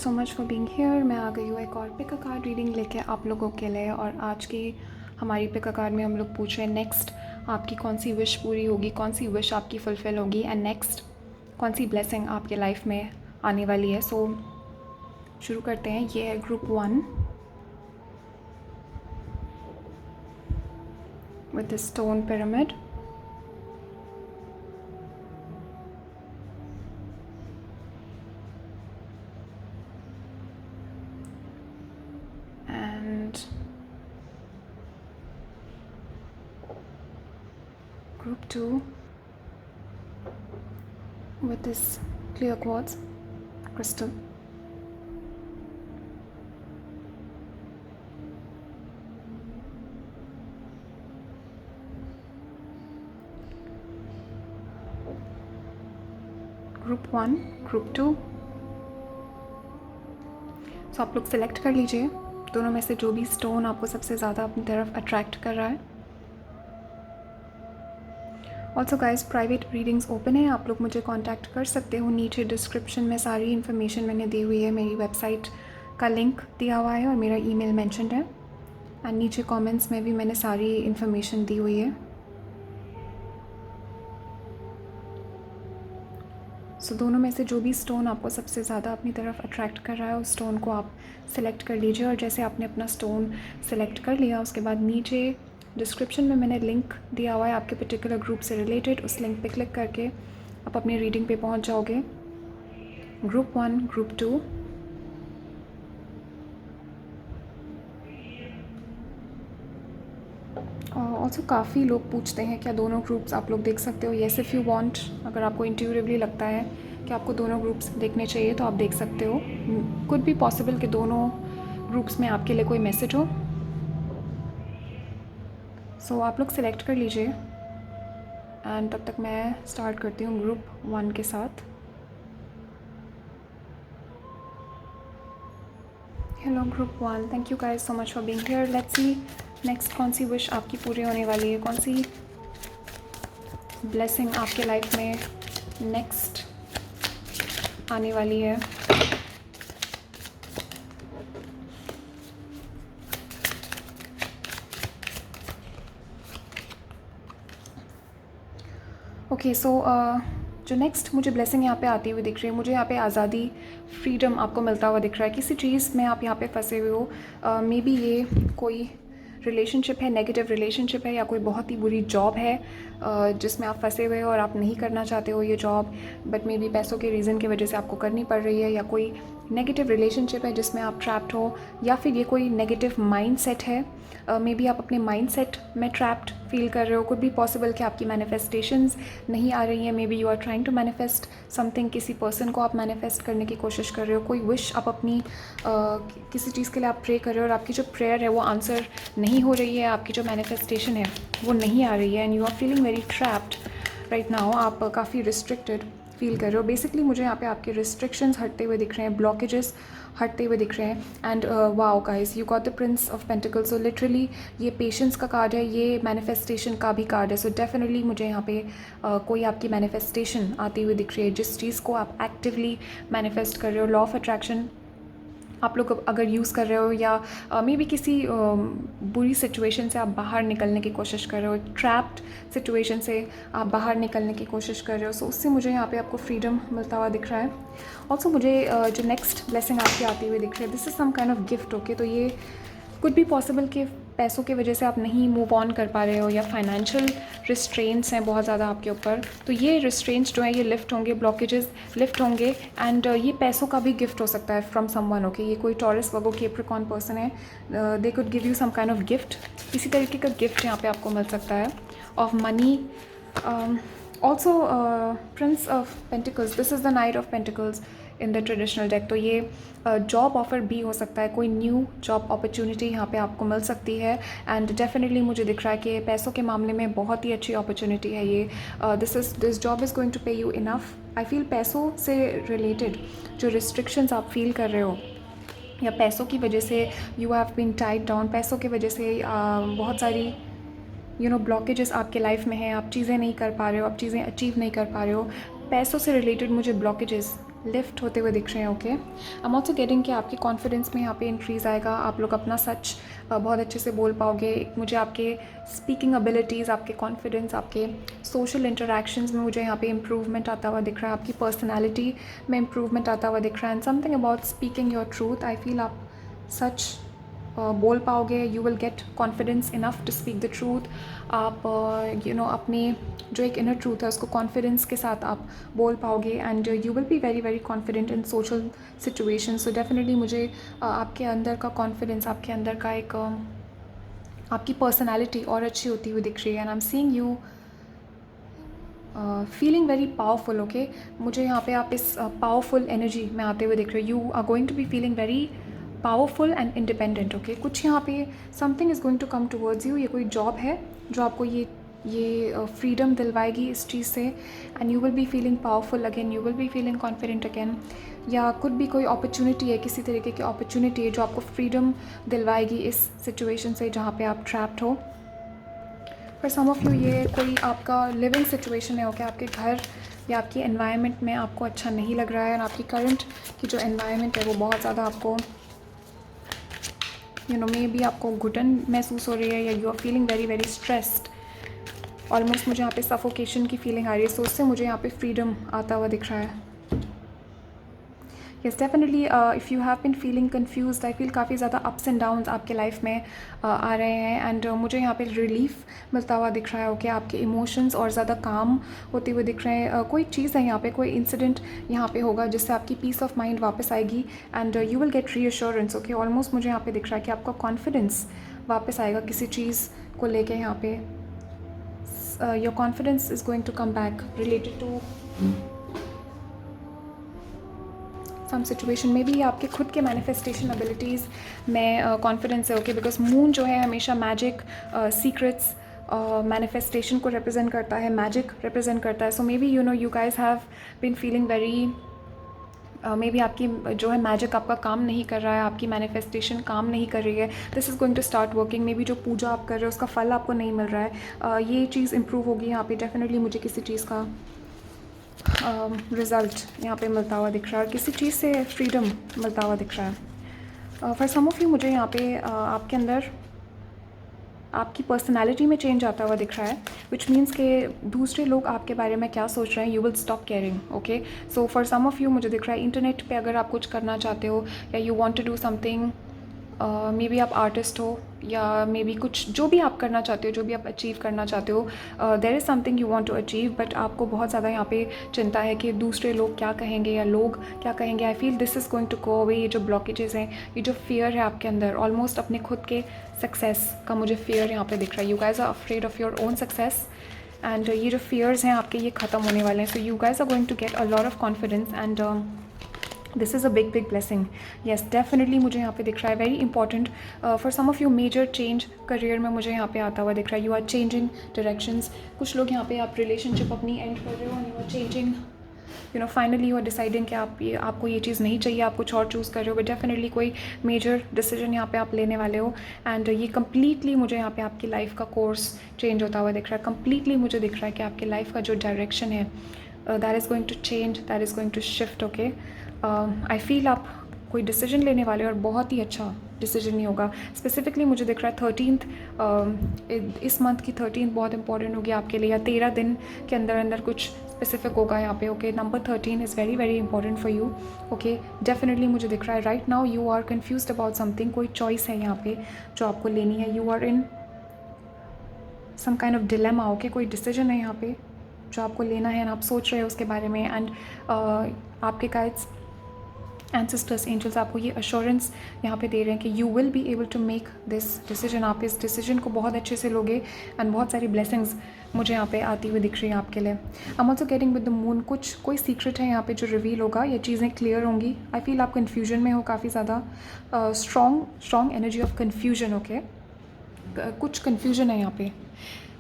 So much for being here. मैं आ गई हूँ एक और पिक अ कार्ड रीडिंग लेके आप लोगों के लिए। और आज की हमारी पिक अ कार्ड में हम लोग पूछ रहे हैं नेक्स्ट आपकी कौन सी विश पूरी होगी, कौन सी विश आपकी फुलफ़िल होगी, एंड नेक्स्ट कौन सी ब्लेसिंग आपके लाइफ में आने वाली है। सो शुरू करते हैं। ये है group 1 with the stone pyramid. And group 2 with this clear quartz crystal. Group 1, group 2। सो आप लोग सेलेक्ट कर लीजिए दोनों में से जो भी स्टोन आपको सबसे ज़्यादा अपनी तरफ अट्रैक्ट कर रहा है। Also guys private readings open है, आप लोग मुझे कांटेक्ट कर सकते हो। नीचे डिस्क्रिप्शन में सारी इन्फॉर्मेशन मैंने दी हुई है, मेरी वेबसाइट का लिंक दिया हुआ है और मेरा ईमेल मेंशन्ड है। एंड नीचे कमेंट्स में भी मैंने सारी इन्फॉर्मेशन दी हुई है। सो दोनों में से जो भी स्टोन आपको सबसे ज़्यादा अपनी तरफ अट्रैक्ट कर रहा है उस स्टोन को आप सिलेक्ट कर लीजिए। और जैसे आपने अपना स्टोन सिलेक्ट कर लिया उसके बाद नीचे डिस्क्रिप्शन में मैंने लिंक दिया हुआ है आपके पर्टिकुलर ग्रुप से रिलेटेड। उस लिंक पे क्लिक करके आप अपनी रीडिंग पे पहुंच जाओगे। Group 1, group 2। ऑल्सो काफ़ी लोग पूछते हैं क्या दोनों ग्रुप्स आप लोग देख सकते हो। येस इफ़ यू वांट, अगर आपको इंट्यूटिवली लगता है कि आपको दोनों ग्रुप्स देखने चाहिए तो आप देख सकते हो। कुड भी पॉसिबल कि दोनों ग्रुप्स में आपके लिए कोई मैसेज हो। सो आप लोग सेलेक्ट कर लीजिए एंड तब तक मैं स्टार्ट करती हूँ ग्रुप 1 के साथ। Hello group 1, thank you guys so much for being here. Let's see next कौन सी विश आपकी पूरी होने वाली है, कौन सी ब्लेसिंग आपके लाइफ में नेक्स्ट आने वाली है। ओके सो जो नेक्स्ट मुझे ब्लेसिंग यहाँ पे आती हुई दिख रही है, मुझे यहाँ पे आज़ादी, फ्रीडम आपको मिलता हुआ दिख रहा है। किसी चीज़ में आप यहाँ पे फंसे हुए हो, मे बी ये कोई रिलेशनशिप है, नेगेटिव रिलेशनशिप है, या कोई बहुत ही बुरी जॉब है जिसमें आप फंसे हुए हो और आप नहीं करना चाहते हो ये जॉब, बट मे बी पैसों के रीज़न की वजह से आपको करनी पड़ रही है। या कोई नेगेटिव रिलेशनशिप है जिसमें आप ट्रैप्ड हो, या फिर ये कोई नेगेटिव माइंड सेट है। मे बी आप अपने माइंड सेट में ट्रैप्ड फील कर रहे हो। कुड भी पॉसिबल कि आपकी मैनिफेस्टेशंस नहीं आ रही हैं। Maybe you are trying to manifest something, किसी पर्सन को आप मैनिफेस्ट करने की कोशिश कर रहे हो। कोई विश आप अपनी किसी चीज़ के लिए आप प्रे कर रहे हो और आपकी जो प्रेयर है वो आंसर नहीं हो रही है, आपकी जो मैनिफेस्टेशन है वो नहीं आ रही है, and you are feeling very trapped right now. आप काफ़ी रिस्ट्रिक्टेड फील कर रहे हो। बेसिकली मुझे यहाँ पे आपके रिस्ट्रिक्शंस हटते हुए दिख रहे हैं, ब्लॉकेजेस हटते हुए दिख रहे हैं। And wow guys, you got the Prince of pentacles. So literally ये पेशेंस का कार्ड है, ये मैनिफेस्टेशन का भी कार्ड है। सो डेफिनेटली मुझे यहाँ पे कोई आपकी मैनिफेस्टेशन आती हुई दिख रही है, जिस चीज़ को आप एक्टिवली मैनिफेस्ट कर रहे हो। लॉ ऑफ अट्रैक्शन आप लोग अगर यूज़ कर रहे हो, या मे बी किसी बुरी सिचुएशन से आप बाहर निकलने की कोशिश कर रहे हो, ट्रैप्ड सिचुएशन से आप बाहर निकलने की कोशिश कर रहे हो। सो उससे मुझे यहाँ पे आपको फ्रीडम मिलता हुआ दिख रहा है। ऑल्सो मुझे जो नेक्स्ट ब्लेसिंग आपकी आती हुई दिख रही है, this is some kind of gift. Okay, तो ये कुड भी पॉसिबल कि पैसों की वजह से आप नहीं मूव ऑन कर पा रहे हो, या फाइनेंशियल रिस्ट्रेंट्स हैं बहुत ज़्यादा आपके ऊपर। तो ये रिस्ट्रेंट्स जो हैं ये लिफ्ट होंगे, ब्लॉकेजेस लिफ्ट होंगे। एंड ये पैसों का भी गिफ्ट हो सकता है फ्रॉम समवन। ओके, ये कोई टॉरस, वर्गो, कैप्रिकॉर्न पर्सन है, they could give you some kind of gift. इसी तरीके का गिफ्ट यहाँ पे आपको मिल सकता है of money. Also Prince of pentacles, this is the night of pentacles in the traditional deck. तो ये जॉब ऑफ़र भी हो सकता है, कोई न्यू जॉब अपॉर्चुनिटी यहाँ पे आपको मिल सकती है। एंड डेफिनेटली मुझे दिख रहा है कि पैसों के मामले में बहुत ही अच्छी अपॉर्चुनिटी है ये। This job is going to pay you enough. I feel पैसों से रिलेटेड जो रिस्ट्रिक्शंस आप फील कर रहे हो, या पैसों की वजह से you have been tied down, पैसों की वजह से बहुत सारी ब्लॉकेजेस आपके लाइफ में हैं, आप चीज़ें नहीं कर पा रहे हो, आप चीज़ें अचीव नहीं कर पा रहे हो। पैसों से रिलेटेड मुझे ब्लॉकेजेस लिफ्ट होते हुए दिख रहे हैं। Okay, I am also getting कि आपकी कॉन्फिडेंस में यहाँ पे इंक्रीज़ आएगा, आप लोग अपना सच बहुत अच्छे से बोल पाओगे। मुझे आपके स्पीकिंग एबिलिटीज़, आपके कॉन्फिडेंस, आपके सोशल इंटरेक्शंस में मुझे यहाँ पे इम्प्रूवमेंट आता हुआ दिख रहा है, आपकी पर्सनैलिटी में इम्प्रूवमेंट आता हुआ दिख रहा है। And something about speaking your truth, I feel आप सच बोल पाओगे। You will get confidence enough to speak the truth. आप अपने जो एक इनर ट्रूथ है उसको कॉन्फिडेंस के साथ आप बोल पाओगे, and you will be very very confident in social situation. So definitely मुझे आपके अंदर का कॉन्फिडेंस, आपके अंदर का एक आपकी पर्सनैलिटी और अच्छी होती हुई दिख रही है। And I am seeing you feeling very powerful. Okay, मुझे यहाँ पे आप इस पावरफुल एनर्जी में आते हुए दिख रहे हो। You are going to be feeling very powerful and independent. Okay, कुछ यहाँ पे something is going to come towards you. ये कोई जॉब है जो आपको ये फ्रीडम दिलवाएगी इस चीज़ से, and you will be feeling powerful again, you will be feeling confident again. या कुछ भी कोई अपॉर्चुनिटी है, किसी तरीके की अपॉर्चुनिटी है जो आपको फ्रीडम दिलवाएगी इस सिचुएशन से जहाँ पे आप ट्रैप्ड हो। फॉर सम ऑफ यू ये कोई आपका लिविंग सिचुएशन है। ओके, आपके घर या आपकी एनवायरनमेंट में आपको अच्छा नहीं लग रहा है, और आपकी करंट की जो एनवायरनमेंट है वो बहुत ज़्यादा आपको मे बी आपको घुटन महसूस हो रही है, या you are feeling very very stressed. Almost मुझे यहाँ पे सफोकेशन की फीलिंग आ रही है। सो उससे मुझे यहाँ पे फ्रीडम आता हुआ दिख रहा है। Yes, definitely if you have been feeling confused, I feel काफ़ी ज़्यादा अप्स एंड डाउन्स आपके लाइफ में आ रहे हैं, एंड मुझे यहाँ पे रिलीफ मिलता हुआ दिख रहा है। ओके, आपके इमोशंस और ज़्यादा काम होते हुए दिख रहे हैं। कोई चीज़ है यहाँ पे, कोई इंसिडेंट यहाँ पे होगा जिससे आपकी पीस ऑफ माइंड वापस आएगी, and you will gate reassurance. Okay, almost मुझे यहाँ पे दिख रहा है कि आपका कॉन्फिडेंस वापस आएगा किसी चीज़ को लेके। यहाँ पे your confidence is going to come back related to some situation में भी। आपके खुद के मैनिफेस्टेशन एबिलिटीज़ में कॉन्फिडेंस है। ओके, बिकॉज मून जो है हमेशा मैजिक, सीक्रेट्स, मैनिफेस्टेशन को रिप्रेजेंट करता है, मैजिक रिप्रेजेंट करता है। So maybe you guys have been feeling very maybe आपकी जो है मैजिक आपका काम नहीं कर रहा है, आपकी मैनिफेस्टेशन काम नहीं कर रही है। This is going to start working. Maybe जो पूजा आप कर रहे हो उसका फल आपको नहीं मिल रहा है, ये चीज़ इंप्रूव होगी यहाँ पे। डेफिनेटली मुझे किसी चीज़ का रिज़ल्ट यहाँ पे मिलता हुआ दिख रहा है, और किसी चीज़ से फ्रीडम मिलता हुआ दिख रहा है। फॉर सम ऑफ यू मुझे यहाँ पे आपके अंदर आपकी पर्सनालिटी में चेंज आता हुआ दिख रहा है, विच मीन्स कि दूसरे लोग आपके बारे में क्या सोच रहे हैं, you will stop caring. Okay, so for some of you मुझे दिख रहा है इंटरनेट पे अगर आप कुछ करना चाहते हो, या you want to do something, maybe आप आर्टिस्ट हो, या मे बी कुछ जो भी आप करना चाहते हो, जो भी आप अचीव करना चाहते हो, there is something you want to achieve, but आपको बहुत ज़्यादा यहाँ पे चिंता है कि दूसरे लोग क्या कहेंगे या लोग क्या कहेंगे। I feel this is going to go away. ये जो ब्लॉकेजेस हैं, ये जो फियर है आपके अंदर, ऑलमोस्ट अपने खुद के सक्सेस का मुझे फियर यहाँ पे दिख रहा है। You guys are afraid of your own success, and ये जो फियर्स हैं आपके ये ख़त्म होने वाले हैं। So you guys are going to get a lot of confidence, and this is a big big blessing. Yes, definitely मुझे यहाँ पे दिख रहा है very important for some of you major change career में मुझे यहाँ पे आता हुआ दिख रहा है। You are changing directions. कुछ लोग यहाँ पे आप रिलेशनशिप अपनी एंड कर रहे हो, and you are changing, finally you are deciding कि आपको ये चीज़ नहीं चाहिए, आप कुछ और चूज़ कर रहे हो, बट डेफिनेटली कोई मेजर डिसीजन यहाँ पे आप लेने वाले हो, एंड ये कम्प्लीटली मुझे यहाँ पे आपकी लाइफ का कोर्स चेंज होता हुआ दिख रहा है। कम्प्लीटली मुझे दिख रहा है कि आपकी लाइफ का जो डायरेक्शन है that is going to change, that is going to shift. Okay, I feel आप कोई डिसीजन लेने वाले और बहुत ही अच्छा डिसीजन नहीं होगा। स्पेसिफिकली मुझे दिख रहा है 13th, इस मंथ की 13th बहुत इंपॉर्टेंट होगी आपके लिए, या 13 दिन के अंदर अंदर कुछ स्पेसिफिक होगा यहाँ पे। Okay, number 13 is very very important for you. Okay, definitely मुझे दिख रहा है right now you are confused about something. कोई चॉइस है यहाँ पे जो आपको लेनी है। You are in some kind of dilemma. Okay, कोई डिसीजन है यहाँ पे जो आपको लेना है, एंड आप सोच रहे हो उसके बारे में, एंड आपके गाइड्स, एंसेस्टर्स, एंजल्स आपको ये अश्योरेंस यहाँ पे दे रहे हैं कि you will be able to make this decision. आप इस डिसीजन को बहुत अच्छे से लोगे, एंड बहुत सारी ब्लेसिंग्स मुझे यहाँ पे आती हुई दिख रही हैं आपके लिए। I am also getting with the moon, कोई सीक्रेट है यहाँ पे जो रिवील होगा, ये चीज़ें क्लियर होंगी। आई फील आप कन्फ्यूजन में हो काफ़ी ज़्यादा, strong energy of confusion. Okay, कुछ कन्फ्यूजन है यहाँ पे।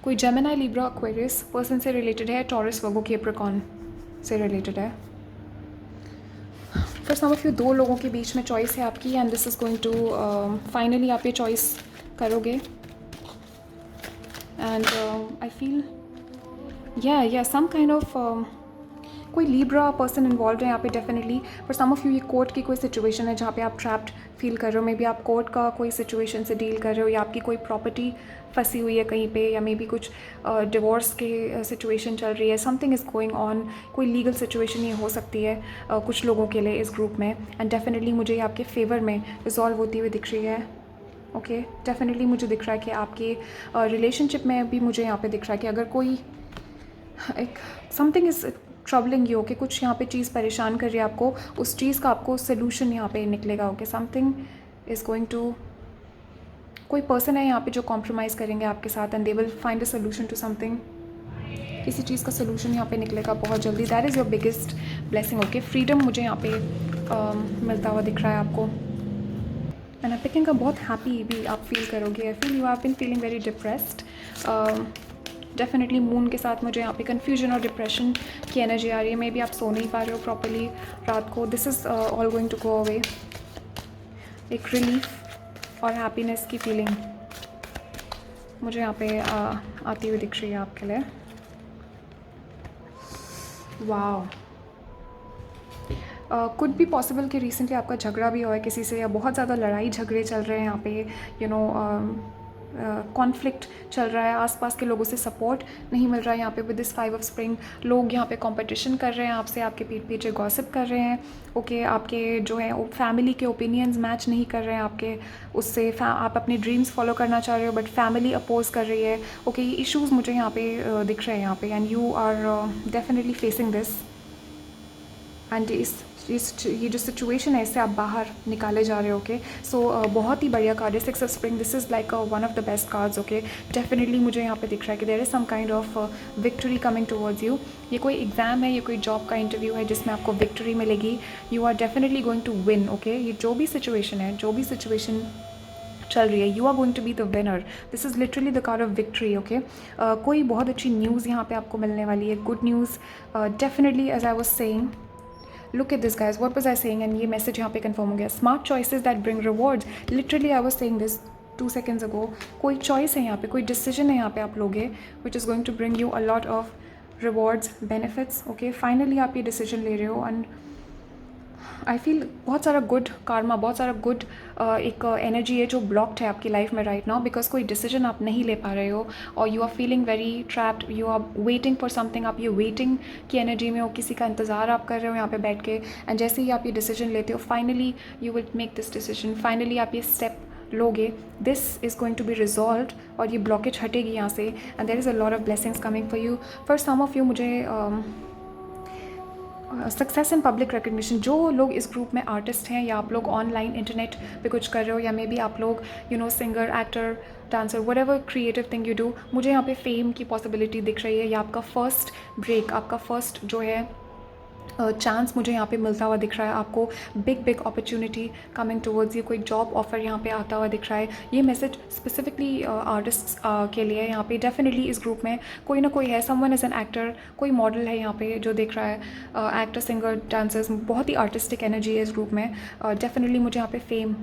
कोई जेमिनी, लिब्रा, एक्वेरियस पर्सन से रिलेटेड है, टॉरस, वर्गो, कैप्रिकॉर्न से रिलेटेड है। फॉर सम ऑफ यू 2 लोगों के बीच में चॉइस है आपकी, and this is going to finally आप ये चॉइस करोगे, एंड आई फील या सम काइंड ऑफ कोई लीब्रा पर्सन इन्वॉल्व है यहाँ पे definitely. For some of you ये कोर्ट की कोई सिचुएशन है जहाँ पे आप ट्रैप्ड फील कर रहे हो। मे बी आप कोर्ट का कोई सिचुएशन से डील कर रहे हो, या आपकी कोई प्रॉपर्टी फंसी हुई है कहीं पे, या मे बी कुछ डिवोर्स के सिचुएशन चल रही है, समथिंग इज़ गोइंग ऑन, कोई लीगल सिचुएशन ये हो सकती है कुछ लोगों के लिए इस ग्रुप में। एंड डेफिनेटली मुझे ये आपके फेवर में रिजॉल्व होती हुई दिख रही है। ओके डेफिनेटली मुझे दिख रहा है कि आपके रिलेशनशिप में भी मुझे यहाँ पे दिख रहा है कि अगर कोई एक समथिंग इज़ ट्रबलिंग यू, कि कुछ यहाँ पे चीज़ परेशान कर रही है आपको, उस चीज़ का आपको सोल्यूशन यहाँ पे निकलेगा। Okay something is going to, कोई पर्सन है यहाँ पे जो कॉम्प्रोमाइज़ करेंगे आपके साथ and they will find a solution to something. किसी चीज़ का सोल्यूशन यहाँ पे निकलेगा बहुत जल्दी। That is your biggest blessing. Okay freedom मुझे यहाँ पे मिलता हुआ दिख रहा है आपको। एंड आप पिकिंग का बहुत हैप्पी भी आप फील करोगे। I feel you have been feeling very depressed. Definitely moon के साथ मुझे यहाँ पे कन्फ्यूजन और डिप्रेशन की एनर्जी आ रही है। मे बी आप सो नहीं पा रहे हो प्रॉपरली रात को। This is all going to go away. एक रिलीफ और हैप्पीनेस की फीलिंग मुझे यहाँ पे आती हुई दिख रही है आपके लिए। वाओ, कुड भी पॉसिबल कि रिसेंटली आपका झगड़ा भी हुआ है किसी से, या बहुत ज़्यादा लड़ाई झगड़े चल रहे हैं यहाँ पे, यू नो कॉन्फ्लिक्ट चल रहा है, आसपास के लोगों से सपोर्ट नहीं मिल रहा है यहाँ पे विद दिस 5 ऑफ स्प्रिंग। लोग यहाँ पे कंपटीशन कर रहे हैं आपसे, आपके पीठ पीछे गॉसिप कर रहे हैं। ओके आपके जो है फैमिली के ओपिनियंस मैच नहीं कर रहे हैं आपके उससे। आप अपने ड्रीम्स फॉलो करना चाह रहे हो बट फैमिली अपोज कर रही है। ओके ये इशूज़ मुझे यहाँ पे दिख रहे हैं यहाँ पे, and you are definitely facing this. And ये जो सिचुएशन है इससे आप बाहर निकाले जा रहे हो। ओके सो बहुत ही बढ़िया कार्ड है 6 of spring. This is like one of the best cards. Okay definitely मुझे यहाँ पे दिख रहा है कि there is some kind of victory coming towards you. ये कोई एग्ज़ाम है, ये कोई जॉब का इंटरव्यू है जिसमें आपको विक्ट्री मिलेगी। You are definitely going to win. Okay ये जो भी सिचुएशन है, जो भी सिचुएशन चल रही है, you are going to be the winner. This is literally the card of victory. Okay कोई बहुत अच्छी न्यूज़ यहाँ पे आपको मिलने वाली है, good news definitely. As I was saying, look at this guys, what was I saying, and ये message यहाँ पे confirm हो गया। smart choices that bring rewards, literally I was saying this 2 seconds ago। कोई choice है यहाँ पे, कोई decision है यहाँ पे आप लोगे which is going to bring you a lot of rewards, benefits। okay finally आप ये decision ले रहे हो, and आई फील बहुत सारा गुड कार्मा, बहुत सारा गुड एक एनर्जी है जो ब्लॉक्ड है आपकी लाइफ में राइट नाउ, बिकॉज कोई डिसीजन आप नहीं ले पा रहे हो और you are feeling very trapped, you are waiting for something. आप ये वेटिंग की एनर्जी में हो, किसी का इंतज़ार आप कर रहे हो यहाँ पे बैठ के, एंड जैसे ही आप ये डिसीजन लेते हो finally you will make this decision, finally आप ये स्टेप लोगे, this is going to be resolve और ये ब्लॉकेज हटेगी यहाँ से, and there is a lot of blessings coming for you. For some of you मुझे सक्सेस इन पब्लिक रिकग्निशन, जो लोग इस ग्रुप में आर्टिस्ट हैं या आप लोग ऑनलाइन इंटरनेट पे कुछ कर रहे हो, या मे बी आप लोग you know singer, actor, dancer, what ever creative thing you do, मुझे यहाँ पे फेम की पॉसिबिलिटी दिख रही है, या आपका फर्स्ट ब्रेक, आपका फर्स्ट जो है चांस मुझे यहाँ पे मिलता हुआ दिख रहा है। आपको big opportunity coming towards you, कोई जॉब ऑफर यहाँ पे आता हुआ दिख रहा है। ये मैसेज स्पेसिफिकली आर्टिस्ट के लिए यहाँ पे डेफिनेटली इस ग्रुप में कोई ना कोई है, समवन इज़ एन एक्टर, कोई मॉडल है यहाँ पे जो देख रहा है, एक्टर, सिंगर, डांसर्स, बहुत ही आर्टिस्टिक एनर्जी है इस ग्रुप में। डेफिनेटली मुझे यहाँ पे फेम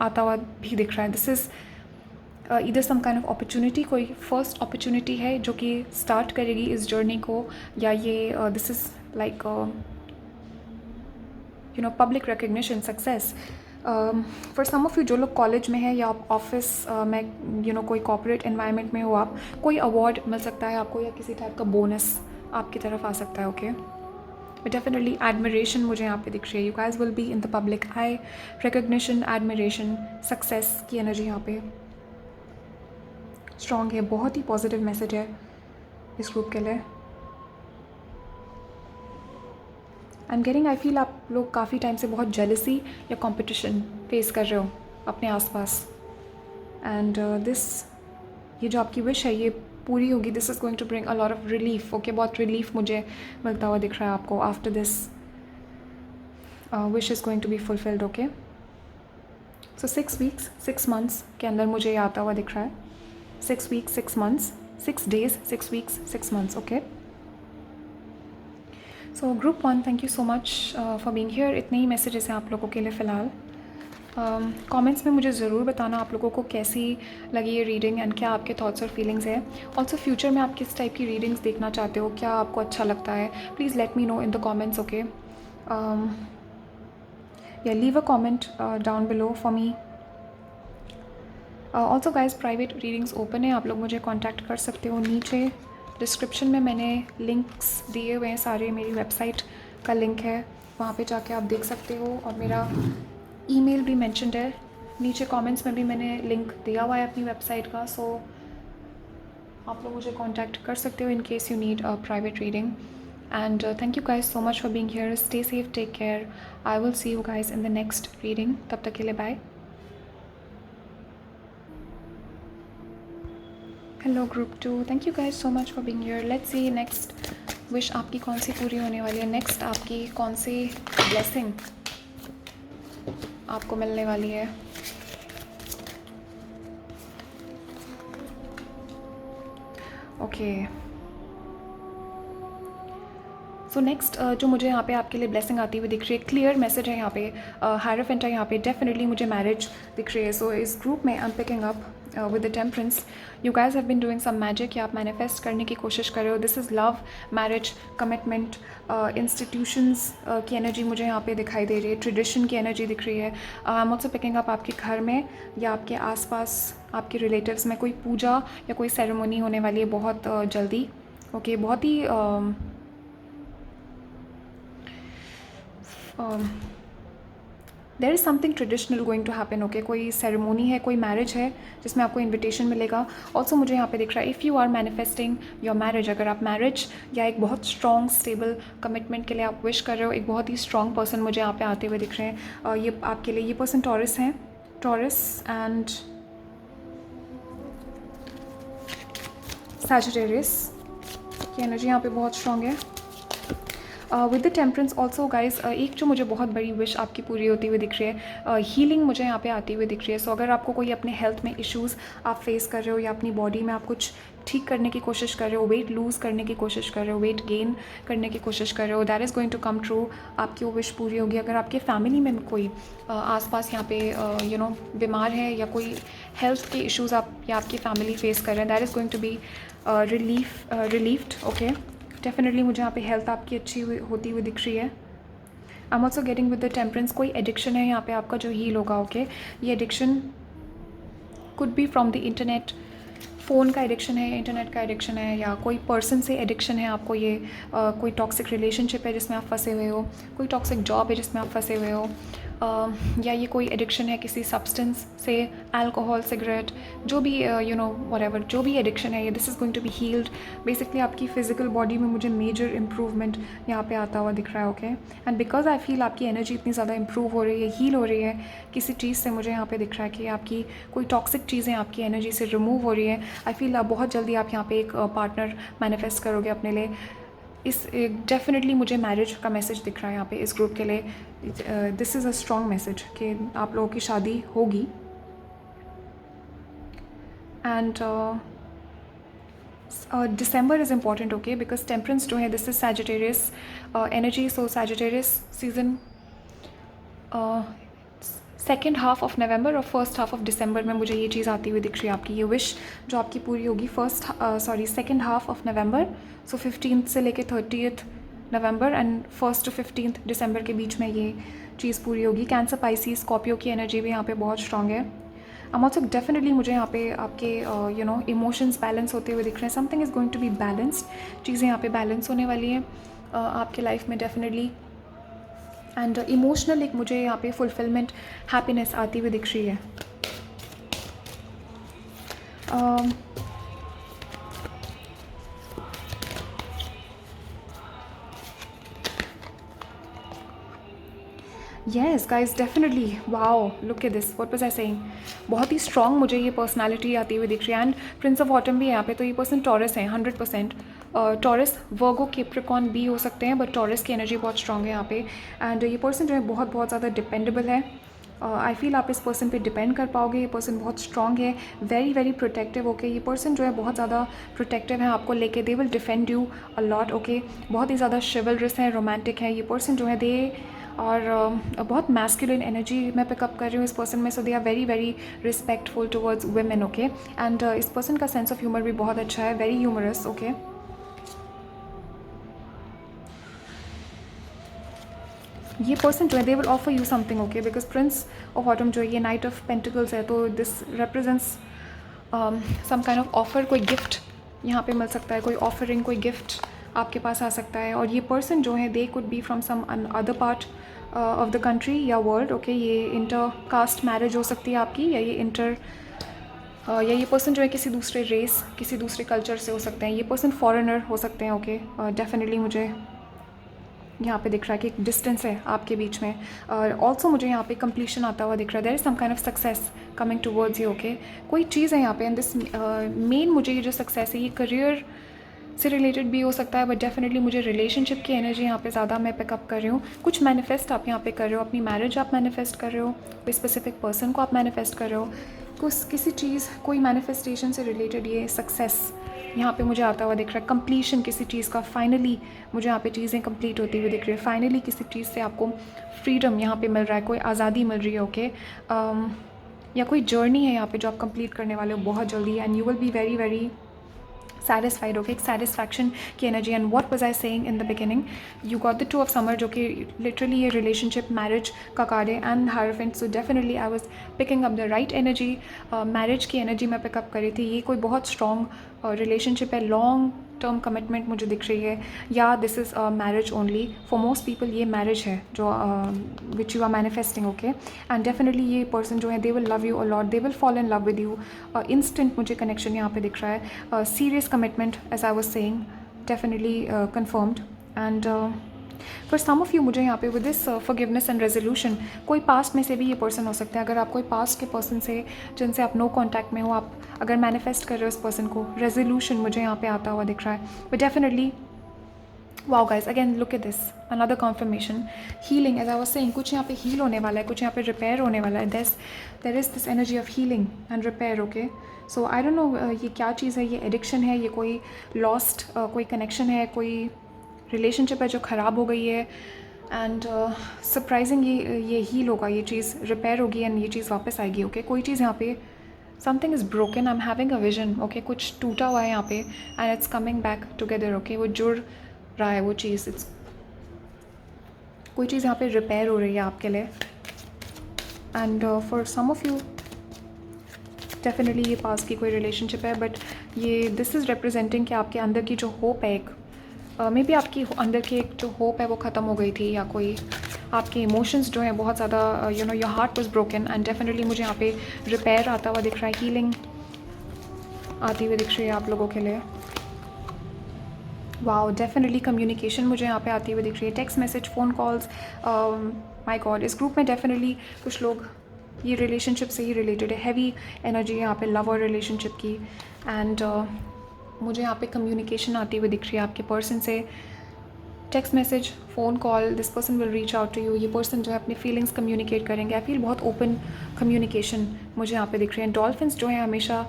आता हुआ भी दिख रहा है। दिस इज़ इधर सम काइंड ऑफ अपॉर्चुनिटी, कोई फर्स्ट अपॉर्चुनिटी है जो कि स्टार्ट करेगी इस जर्नी को, या ये this is like you know public recognition, success. For some of you जो लोग कॉलेज में है या आप ऑफिस में यू नो कोई कॉर्पोरेट एनवायरनमेंट में हो, आप कोई अवार्ड मिल सकता है आपको, या किसी टाइप का बोनस आपकी तरफ आ सकता है। ओके डेफिनेटली एडमिरेशन मुझे यहाँ पे दिख रही है। You guys will be in the public I, recognition, admiration, success की एनर्जी यहाँ पे स्ट्रॉन्ग है। बहुत ही पॉजिटिव मैसेज है इस ग्रुप के लिए। I am getting, I feel आप लोग काफ़ी टाइम से बहुत जेलसी या कंपटीशन फेस कर रहे हो अपने आसपास, एंड दिस ये जो आपकी विश है ये पूरी होगी। This is going to bring a lot of relief. Okay बहुत रिलीफ मुझे मिलता हुआ दिख रहा है आपको after this wish is going to be fulfilled. Okay so 6 weeks 6 months के अंदर मुझे ये आता हुआ दिख रहा है। 6 weeks 6 months 6 days 6 weeks 6 months। okay so group 1, thank you so much for being here। इतने ही मैसेजेस हैं आप लोगों के लिए फ़िलहाल। कमेंट्स में मुझे ज़रूर बताना आप लोगों को कैसी लगी ये रीडिंग एंड क्या आपके थॉट्स और फीलिंग्स है। ऑल्सो फ्यूचर में आप किस टाइप की रीडिंग्स देखना चाहते हो, क्या आपको अच्छा लगता है, please let me know in the comments, okay. या leave a comment down below for me. Also guys private readings open है, आप लोग मुझे कॉन्टैक्ट कर सकते हो। नीचे डिस्क्रिप्शन में मैंने लिंक्स दिए हुए हैं सारे, मेरी वेबसाइट का लिंक है, वहाँ पे जाके आप देख सकते हो, और मेरा ईमेल भी मेंशन्ड है। नीचे कमेंट्स में भी मैंने लिंक दिया हुआ है अपनी वेबसाइट का, सो आप लोग मुझे कॉन्टैक्ट कर सकते हो in case you need a private reading. And thank you guys so much for being here. Stay safe, take care. I will see you guys in the next reading. तब तक के लिए bye. Hello group 2, thank you guys so much for being here. Let's see next wish आपकी कौन सी पूरी होने वाली है, नेक्स्ट आपकी कौन सी ब्लेसिंग आपको मिलने वाली है। ओके, सो नेक्स्ट जो मुझे यहाँ पे आपके लिए ब्लेसिंग आती हुई दिख रही है, क्लियर मैसेज है यहाँ पे, हायरोफेंट है यहाँ पे, डेफिनेटली मुझे मैरिज दिख रही है। सो इस ग्रुप में I am picking up with the temperance, you guys have been doing some magic, या आप मैनिफेस्ट करने की कोशिश कर रहे हो। This is love, marriage, commitment, institutions की एनर्जी मुझे यहाँ पे दिखाई दे रही है, ट्रेडिशन की एनर्जी दिख रही है। I am also picking up आपके घर में या आपके आसपास आपके रिलेटिव्स में कोई पूजा या कोई सेरेमनी होने वाली है बहुत जल्दी। ओके, बहुत ही there is something traditional going to happen. Okay, कोई सेरेमोनी है, कोई मैरिज है जिसमें आपको इन्विटेशन मिलेगा। ऑल्सो मुझे यहाँ पे दिख रहा है, if you are manifesting your marriage, अगर आप मैरिज या एक बहुत स्ट्रॉन्ग स्टेबल कमिटमेंट के लिए आप विश कर रहे हो, एक बहुत ही स्ट्रॉन्ग पर्सन मुझे यहाँ पे आते हुए दिख रहे हैं। ये आपके लिए, ये पर्सन टॉरस हैं, टॉरस एंड सैजिटेरियस की एनर्जी यहाँ पे बहुत स्ट्रॉन्ग है। With the temperance also guys, एक जो मुझे बहुत बड़ी विश आपकी पूरी होती हुई दिख रही है, हीलिंग मुझे यहाँ पे आती हुई दिख रही है। सो अगर आपको कोई अपने हेल्थ में इश्यूज़ आप फेस कर रहे हो, या अपनी बॉडी में आप कुछ ठीक करने की कोशिश कर रहे हो, वेट लूज़ करने की कोशिश कर रहे हो, वेट गेन करने की कोशिश कर रहे हो, that is going to come true, आपकी वो विश पूरी होगी। अगर आपके फैमिली में कोई आसपास यहाँ पे यू नो बीमार है, या कोई हेल्थ के इश्यूज़ आप या आपकी फैमिली फेस कर रहे हैं, that is going to be relieved. Okay, definitely मुझे यहाँ पे हेल्थ आपकी अच्छी होती हुई दिख रही है। I am also getting with the temperance, कोई एडिक्शन है यहाँ पे आपका जो हील होगा। ओके, ये addiction could be from the internet, phone का एडिक्शन है, इंटरनेट का एडिक्शन है, या कोई पर्सन से एडिक्शन है आपको, ये कोई टॉक्सिक रिलेशनशिप है जिसमें आप फंसे हुए हो, कोई टॉक्सिक जॉब है जिसमें आप फंसे हुए हो, या ये कोई एडिक्शन है किसी सब्सटेंस से, अल्कोहल, सिगरेट, जो भी यू नो व्हाटएवर, जो भी एडिक्शन है ये, this is going to be healed. Basically आपकी फिजिकल बॉडी में मुझे मेजर इंप्रूवमेंट यहाँ पे आता हुआ दिख रहा है। Okay, and because I feel आपकी एनर्जी इतनी ज़्यादा इंप्रूव हो रही है, हील हो रही है किसी चीज़ से, मुझे यहाँ पे दिख रहा है कि आपकी कोई टॉक्सिक चीज़ें आपकी एनर्जी से रिमूव हो रही है। आई फील आप बहुत जल्दी आप यहाँ पे एक पार्टनर मैनिफेस्ट करोगे अपने लिए। इस डेफिनेटली मुझे मैरिज का मैसेज दिख रहा है यहाँ पे इस ग्रुप के लिए। This is a strong message कि आप लोगों की शादी होगी। And December is important, okay, because temperance जो है this is Sagittarius energy. So Sagittarius season second half of November और फर्स्ट हाफ ऑफ दिसंबर में मुझे ये चीज़ आती हुई दिख रही है। आपकी ये विश जो आपकी पूरी होगी सेकेंड हाफ ऑफ नवंबर, सो 15 से लेके 30 नवंबर एंड 1 to 15 दिसंबर के बीच में ये चीज़ पूरी होगी। कैंसर, पाइसिस, स्कॉर्पियो की एनर्जी भी यहाँ पे बहुत स्ट्रॉन्ग है। आई एम ऑल्सो डेफिनेटली मुझे यहाँ पे आपके यू नो इमोशंस बैलेंस होते हुए दिख रहे हैं। Something is going to be balanced, चीज़ें यहाँ पे बैलेंस होने वाली हैं आपके लाइफ में डेफिनेटली। एंड इमोशनल एक मुझे यहाँ पे फुलफिलमेंट, हैप्पीनेस आती हुई दिख रही है। Yes guys, definitely, wow, look at this, what was I saying. बहुत ही स्ट्रॉन्ग मुझे ये पर्सनालिटी आती हुई दिख रही है। एंड प्रिंस ऑफ ऑटम भी है यहाँ पे, तो ये पर्सन टॉरस है 100%। टॉरस, वर्गो, कैप्रिकॉर्न भी हो सकते हैं, बट टॉरस की एनर्जी बहुत स्ट्रॉन्ग है यहाँ पे। एंड ये पर्सन जो है बहुत बहुत ज़्यादा डिपेंडेबल है। आई फील आप इस पर्सन पे डिपेंड कर पाओगे। ये पर्सन बहुत स्ट्रॉन्ग है, वेरी वेरी प्रोटेक्टिव। ओके, ये पर्सन जो है बहुत ज़्यादा प्रोटेक्टिव है आपको लेके, they will defend you a lot. Okay, बहुत ही ज़्यादा शिवलरस है, रोमांटिक है ये पर्सन जो है। दे और बहुत मैस्कुलिन एनर्जी मैं पिकअप कर रही हूँ इस पर्सन में. So they are very very respectful towards women. Okay, and इस पर्सन का सेंस ऑफ ह्यूमर भी बहुत अच्छा है, वेरी ह्यूमरस. ओके, ये पर्सन जो है they will offer you something. Okay, because prince of autumn जो है ये नाइट ऑफ पेंटिकल्स है, तो this represents some kind of offer. कोई गिफ्ट यहाँ पे मिल सकता है, कोई ऑफरिंग, कोई गिफ्ट आपके पास आ सकता है. और ये पर्सन जो है they could be from some other part of the country या वर्ल्ड. ओके, ये इंटर कास्ट मैरिज हो सकती है आपकी, या ये पर्सन जो है किसी दूसरे रेस, किसी दूसरे कल्चर से हो सकते हैं. ये पर्सन फॉरेनर हो सकते हैं. ओके, डेफिनेटली मुझे यहाँ पे दिख रहा है कि एक डिस्टेंस है आपके बीच में. ऑल्सो मुझे यहाँ पे कंप्लीशन आता हुआ दिख रहा है. There is some kind of success coming towards you. Okay, कोई चीज़ है यहाँ पे, एंड दिस मेन मुझे ये जो सक्सेस है ये करियर से रिलेटेड भी हो सकता है, बट डेफिनेटली मुझे रिलेशनशिप की एनर्जी यहाँ पे ज़्यादा मैं पिकअप कर रही हूँ. कुछ मैनिफेस्ट आप यहाँ पे कर रहे हो, अपनी मैरिज आप मैनिफेस्ट कर रहे हो, कोई स्पेसिफिक पर्सन को आप मैनिफेस्ट कर रहे हो, किसी चीज़, कोई मैनिफेस्टेशन से रिलेटेड ये सक्सेस यहाँ पे मुझे आता हुआ दिख रहा है. कंप्लीशन किसी चीज़ का, फाइनली मुझे यहाँ पे चीज़ें कंप्लीट होती हुई दिख रही है. फाइनली किसी चीज़ से आपको फ्रीडम यहाँ पे मिल रहा है, कोई आज़ादी मिल रही है. ओके, या कोई जर्नी है यहाँ पे जो आप कंप्लीट करने वाले हो बहुत जल्दी, and you will be very very satisfied. Okay, एक सेटिस्फैक्शन की energy. And what was I saying in the beginning, you got the two of summer जो कि लिटरली ये रिलेशनशिप मैरिज का कार्ड है, and hierophant. So definitely I was picking up the right energy. Marriage की energy मैं pick up करी थी. ये कोई बहुत स्ट्रॉन्ग रिलेशनशिप है, लॉन्ग टर्म कमिटमेंट मुझे दिख रही है, या this is marriage only. For most people ये मैरिज है जो which you are manifesting. Okay, and definitely ये पर्सन जो है they will love you a lot, they will fall in love with you. Instant मुझे कनेक्शन यहाँ पे दिख रहा है. Serious commitment as I was saying, definitely confirmed. And for some of you मुझे यहाँ पे with this forgiveness and resolution, कोई पास्ट में से भी ये पर्सन हो सकता है. अगर आप कोई पास्ट के पर्सन से जिनसे आप नो कॉन्टैक्ट में हो, आप अगर मैनिफेस्ट कर रहे हो उस पर्सन को, रेजोल्यूशन मुझे यहाँ पे आता हुआ दिख रहा है. But definitely wow guys, again look at this, another confirmation. Healing, as I was saying, कुछ यहाँ पे हील होने वाला है, कुछ यहाँ पे रिपेयर होने वाला है. There is this energy of healing and repair. Okay, so I don't know ये क्या चीज़ है, ये एडिक्शन है, ये कोई लॉस्ट कोई कनेक्शन है, कोई रिलेशनशिप है जो ख़राब हो गई है, एंड सरप्राइजिंग ये हील होगा, ये चीज़ रिपेयर होगी, एंड ये चीज़ वापस आएगी. ओके, कोई चीज़ यहाँ पे, something is broken, I am having a vision. Okay, कुछ टूटा हुआ है यहाँ पे, and it's coming back together. Okay, वो जुड़ रहा है वो चीज़, इट्स कोई चीज़ यहाँ पे रिपेयर हो रही है आपके लिए. And for some of you definitely ये पास की कोई रिलेशनशिप है, बट ये दिस इज़ रिप्रेजेंटिंग कि आपके अंदर की जो होप है, एक मे बी आपकी अंदर की एक जो होप है वो ख़त्म हो गई थी, या कोई आपके इमोशंस जो है बहुत ज़्यादा, you know, your heart was broken, and definitely मुझे यहाँ पे रिपेयर आता हुआ दिख रहा है, हीलिंग आती हुई दिख रही है आप लोगों के लिए. वाओ, डेफिनेटली कम्युनिकेशन मुझे यहाँ पे आती हुई दिख रही है, text message, phone calls. My God, इस ग्रुप में डेफिनेटली कुछ लोग ये रिलेशनशिप से ही रिलेटेड है, हैवी एनर्जी यहाँ पे लव और रिलेशनशिप की. एंड मुझे यहाँ पे कम्युनिकेशन आती हुई दिख रही है आपके पर्सन से, text message, phone call, this person will reach out to you. ये पर्सन जो है अपनी फीलिंग्स कम्युनिकेट करेंगे. आई फील बहुत ओपन कम्युनिकेशन मुझे यहाँ पे दिख रही है. डॉल्फिन्स जो है हमेशा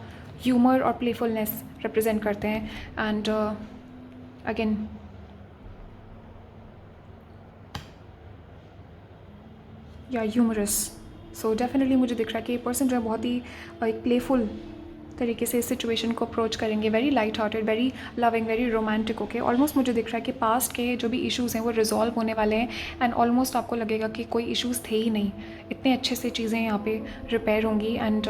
ह्यूमर और प्लेफुलनेस रिप्रेजेंट करते हैं, एंड अगेन या ह्यूमरस. सो डेफिनेटली मुझे दिख रहा है कि ये पर्सन जो है बहुत ही एक प्लेफुल तरीके से इस सिचुएशन को अप्रोच करेंगे, very light hearted, very loving, very romantic. Okay, almost मुझे दिख रहा है कि पास्ट के जो भी इश्यूज़ हैं वो रिजॉल्व होने वाले हैं, एंड ऑलमोस्ट आपको लगेगा कि कोई इश्यूज़ थे ही नहीं, इतने अच्छे से चीज़ें यहाँ पे रिपेयर होंगी, एंड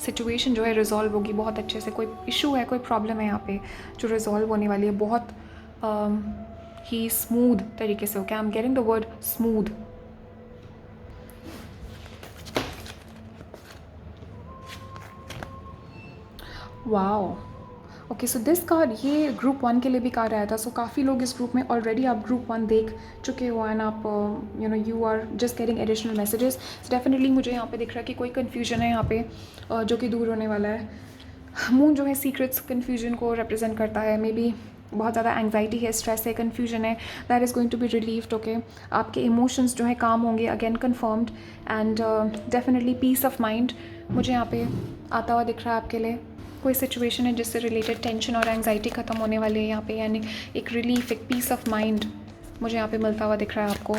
सिचुएशन जो है रिजॉल्व होगी बहुत अच्छे से. कोई इशू है, कोई प्रॉब्लम है यहाँ पे जो रिजॉल्व होने वाली है बहुत ही स्मूथ तरीके से. Okay, I am getting the word smooth. Wow, okay, so this card, ये ग्रुप 1 के लिए भी कार्ड आया था. सो काफ़ी लोग इस ग्रुप में ऑलरेडी आप ग्रुप 1 देख चुके हो, एंड आप you know you are just getting additional messages. Definitely मुझे यहाँ पे दिख रहा है कि कोई कन्फ्यूजन है यहाँ पे जो कि दूर होने वाला है. मून जो है सीक्रेट्स, कन्फ्यूजन को रिप्रेजेंट करता है. मे बी बहुत ज़्यादा एंग्जाइटी है, स्ट्रेस है, कन्फ्यूजन है, that is going to be relieved. Okay, आपके इमोशंस जो है काम होंगे, again confirmed. And definitely peace of mind मुझे यहाँ पे आता हुआ दिख रहा है आपके लिए. कोई सिचुएशन है जिससे रिलेटेड टेंशन और एंग्जाइटी ख़त्म होने वाली है यहाँ पे, यानी एक रिलीफ, एक पीस ऑफ माइंड मुझे यहाँ पे मिलता हुआ दिख रहा है आपको।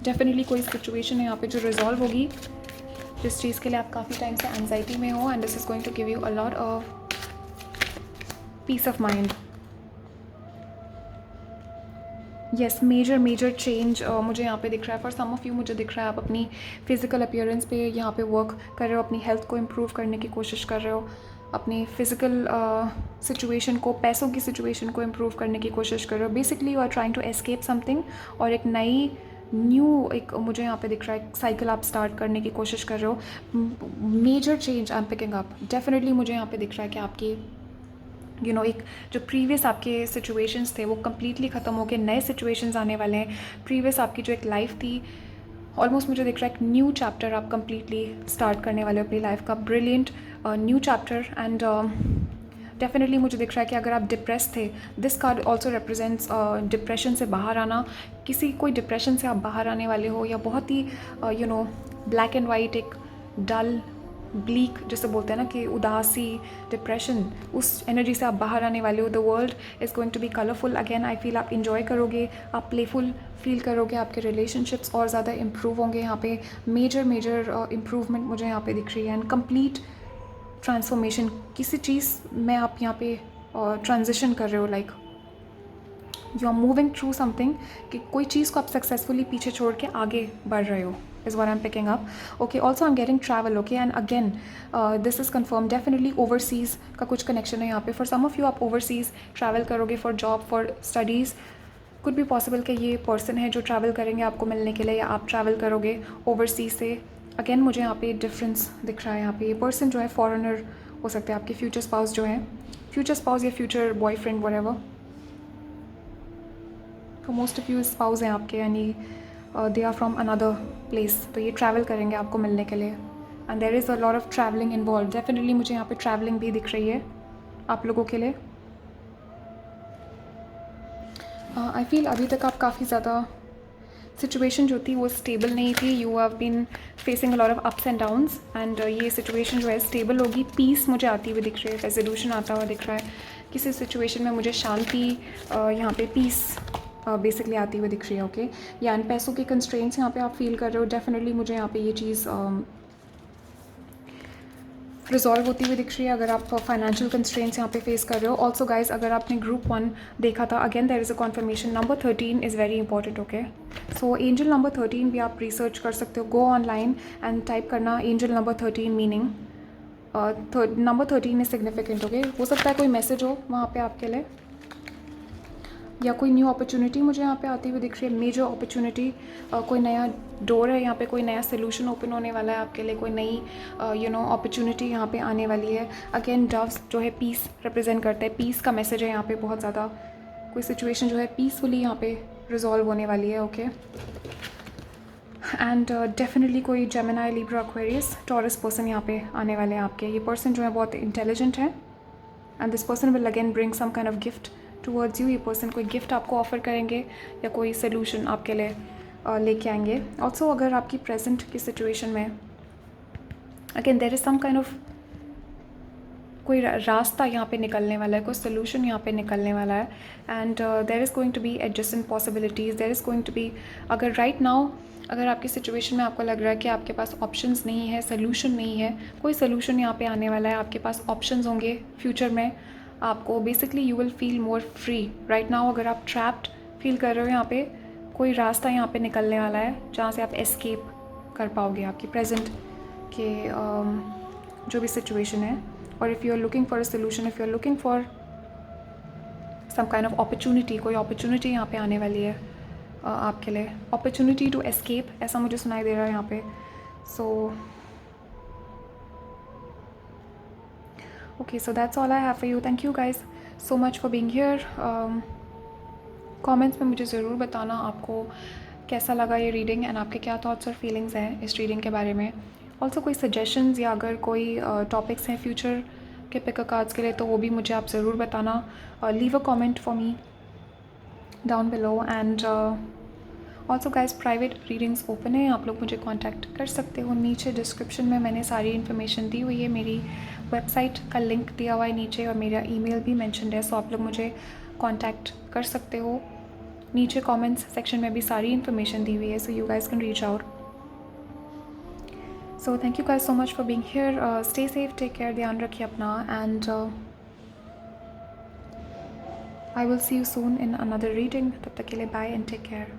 डेफिनेटली कोई सिचुएशन है यहाँ पे जो रिजॉल्व होगी, जिस चीज़ के लिए आप काफ़ी टाइम से एंजाइटी में हो, and this is going to give you a lot of peace of mind. Yes, major change मुझे यहाँ पे दिख रहा है। फॉर सम ऑफ़ यू मुझे दिख रहा है आप अपनी फिज़िकल अपीयरेंस पे यहाँ पे वर्क कर रहे हो, अपनी हेल्थ को इम्प्रूव करने की कोशिश कर रहे हो, अपनी फ़िज़िकल सिचुएशन को, पैसों की सिचुएशन को इम्प्रूव करने की कोशिश कर रहे हो। Basically you are trying to escape something, और एक नई एक मुझे यहाँ पे दिख रहा है साइकिल आप स्टार्ट करने की कोशिश कर रहे हो। Major change I am picking up. Definitely मुझे यहाँ पे दिख रहा है कि आपकी एक जो प्रीवियस आपके सिचुएशंस थे वो कम्प्लीटली ख़त्म होकर नए सिचुएशंस आने वाले हैं। प्रीवियस आपकी जो एक लाइफ थी, ऑलमोस्ट मुझे दिख रहा है एक न्यू चैप्टर आप कम्प्लीटली स्टार्ट करने वाले हो अपनी लाइफ का, brilliant new chapter. And definitely मुझे दिख रहा है कि अगर आप डिप्रेस थे, this card also represents depression से बाहर आना। कोई डिप्रेशन से आप बाहर आने वाले हो, या बहुत ही ब्लैक एंड वाइट, एक डल ब्लीक जैसे बोलते हैं ना कि उदासी, डिप्रेशन, उस एनर्जी से आप बाहर आने वाले हो। The world is going to be colourful again. I feel आप इंजॉय करोगे, आप प्लेफुल फील करोगे, आपके रिलेशनशिप्स और ज़्यादा इम्प्रूव होंगे। यहाँ पे मेजर इम्प्रूवमेंट मुझे यहाँ पे दिख रही है, एंड कंप्लीट ट्रांसफॉर्मेशन। किसी चीज़ में आप यहाँ पे ट्रांजिशन कर रहे हो, like you are moving through something, कि कोई चीज़ को आप सक्सेसफुली पीछे छोड़ के आगे बढ़ रहे हो, is what I'm picking up. Okay, also I'm getting travel, okay, and again this is confirmed. Definitely overseas का कुछ connection है यहाँ पे. For some of you आप overseas travel करोगे for job, for studies. Could be possible कि ये person है जो travel करेंगे आपको मिलने के लिए, या आप travel करोगे overseas से. Again मुझे यहाँ पे difference दिख रहा है। यहाँ पे ये person जो है foreigner हो सकते हैं, आपके future spouse जो है, future spouse या future boyfriend whatever. For most of you spouse हैं आपके, यानी they are from another place, तो ये ट्रैवल करेंगे आपको मिलने के लिए, and there is a lot of travelling involve. Definitely मुझे यहाँ पे ट्रैवलिंग भी दिख रही है आप लोगों के लिए। आई फील अभी तक आप काफ़ी ज़्यादा सिचुएशन जो थी वो स्टेबल नहीं थी। You have been facing a lot of ups and downs, and ये सिचुएशन जो है स्टेबल होगी। पीस मुझे आती हुई दिख रही है, रेजोल्यूशन आता हुआ दिख रहा है। किसी सिचुएशन में मुझे शांति, यहाँ पे पीस बेसिकली आती हुई दिख रही है। ओके, या एंड पैसों के कंस्ट्रेंट्स यहाँ पे आप फील कर रहे हो। डेफिनेटली मुझे यहाँ पे ये चीज़ रिजॉल्व होती हुई दिख रही है अगर आप फाइनेंशियल कंस्ट्रेंट्स यहाँ पे फेस कर रहे हो। ऑल्सो गाइज, अगर आपने ग्रुप 1 देखा था, again there is a confirmation, number 13 is very important. Okay, so angel number 13 भी आप रिसर्च कर सकते हो। गो ऑनलाइन एंड टाइप करना angel number 13 meaning. Number 13 is significant. Okay, हो सकता है कोई मैसेज हो वहाँ पे आपके लिए, या कोई न्यू अपॉर्चुनिटी मुझे यहाँ पे आती हुई दिख रही है। मेजर अपॉर्चुनिटी, कोई नया डोर है यहाँ पे, कोई नया सोल्यूशन ओपन होने वाला है आपके लिए, कोई नई अपॉर्चुनिटी यहाँ पे आने वाली है। अगेन डव्स जो है पीस रिप्रेजेंट करते हैं, पीस का मैसेज है यहाँ पे बहुत ज़्यादा। कोई सिचुएशन जो है पीसफुली यहाँ पे रिजॉल्व होने वाली है। ओके, एंड डेफिनेटली कोई Gemini, Libra, Aquarius, taurus person यहाँ पे आने वाले हैं आपके। ये पर्सन जो है बहुत इंटेलिजेंट है, and this person will again bring some kind of gift towards you. ये पर्सन कोई गिफ्ट आपको ऑफर करेंगे, या कोई सोल्यूशन आपके लिए लेके आएंगे। ऑल्सो अगर आपकी प्रेजेंट की सिचुएशन में again there is some kind of कोई रास्ता यहाँ पे निकलने वाला है, कोई सोल्यूशन यहाँ पे निकलने वाला है, and there is going to be adjacent possibilities. There is going to be, अगर राइट नाउ अगर आपकी सिचुएशन में आपको लग रहा है कि आपके पास ऑप्शंस नहीं है, सोल्यूशन नहीं है, कोई सोल्यूशन यहाँ पे आने वाला है, आपके पास ऑप्शंस होंगे फ्यूचर में आपको। Basically you will feel more free. Right now अगर आप ट्रैप्ड फील कर रहे हो, यहाँ पे कोई रास्ता यहाँ पे निकलने वाला है जहाँ से आप एस्केप कर पाओगे आपकी प्रेजेंट के जो भी सिचुएशन है। और if you are looking for a solution, if you are looking for some kind of opportunity, कोई अपॉर्चुनिटी यहाँ पे आने वाली है आपके लिए, अपॉर्चुनिटी टू एस्केप, ऐसा मुझे सुनाई दे रहा है यहाँ पे। सो okay, so that's all I have for you. Thank you guys so much for being here. Comments में मुझे ज़रूर बताना आपको कैसा लगा ये रीडिंग, एंड आपके क्या थॉट्स और फीलिंग्स हैं इस रीडिंग के बारे में। ऑल्सो कोई सजेशंस या अगर कोई टॉपिक्स हैं फ्यूचर के पिक कार्ड्स के लिए, तो वो भी मुझे आप ज़रूर बताना। Leave a comment for me down below, and also guys private readings open है, आप लोग मुझे कांटेक्ट कर सकते हो। नीचे डिस्क्रिप्शन में मैंने सारी इन्फॉर्मेशन दी हुई है, मेरी वेबसाइट का लिंक दिया हुआ है नीचे, और मेरा ईमेल भी मेंशन्ड है, सो आप लोग मुझे कांटेक्ट कर सकते हो। नीचे कमेंट्स सेक्शन में भी सारी इन्फॉर्मेशन दी हुई है, so you guys can reach out. So thank you guys so much for being here. Stay safe, take care, ध्यान रखिए अपना, and I will see you soon in another reading. तब तक के लिए बाय एंड टेक केयर.